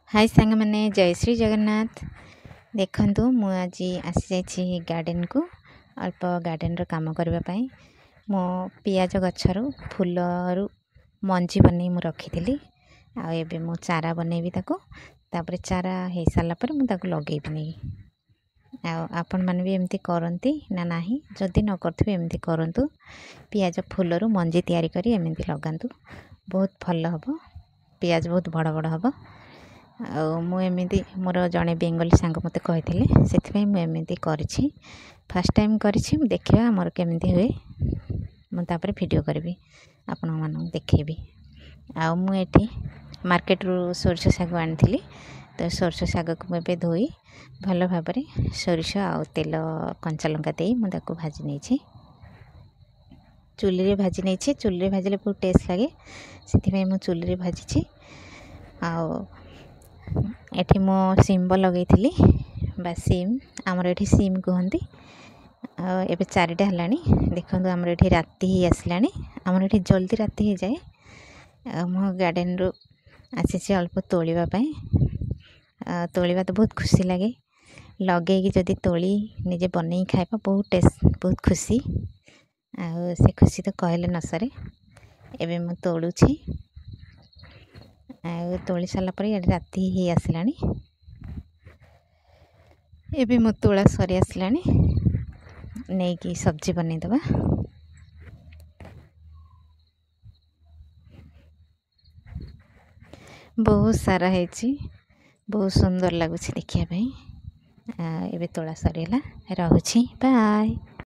हाय सांग मैंने जय श्री जगन्नाथ। देखंतु मु आज आसी जाइछि गार्डन को अल्प गार्डन रो काम करबा पई मो पियाज गछरु फूलरु मंजी बनै मु रखिथिली आ एबे मु चारा बनेबी ताको तापर चारा हे साला पर मु ताको लगेबी नै आ आपण मन भी एमती करंती ना नाही जदी न करथबे एमती करंतु पियाज फूलरु मंजी तयारी करी एमती लगांतु बहुत भल हबो पियाज बहुत बड़ बड़ हबो। मुझे मोर जड़े बेंगली सांग मत कही से मुझे करी फास्ट टाइम करी देखा मोर केमी हुए मुझे वीडियो करी आपण मान देखेबी। आठी मार्केट रू सोरष शाग आनी तो सोरष शाग को मुझे धोई भल भाव सोरष आ तेल कंचा लंका दे मुझे भाजी नहीं चुली भाजी नहीं चुली भाजले बहुत टेस्ट लगे से मुझे चुली भाजी एठी मो सिम्ब लगे बा सिम आमर एठी सिम कहती एबे 4टा हलानी देखो आमर एठी राति ही आसलानी आमर एठी जल्दी राति हो जाए मो गार्डन रू आसी अल्प तोलिबा पई तोलिबा तो बहुत खुशी लगे लगे कि जदि तोली निजे बनै खाइबा बहुत टेस्ट बहुत खुशी से खुशी तो कहले न सरे। एबे मु तोलुछि तोली सारा पर राति ही आसलानी एबे मो तोला सरी आसलानी नहीं कि सब्जी बनईदबा। बहुत सारा है बहुत सुंदर लगुच देखिया एबे तोला सरीला रहुछि बाय।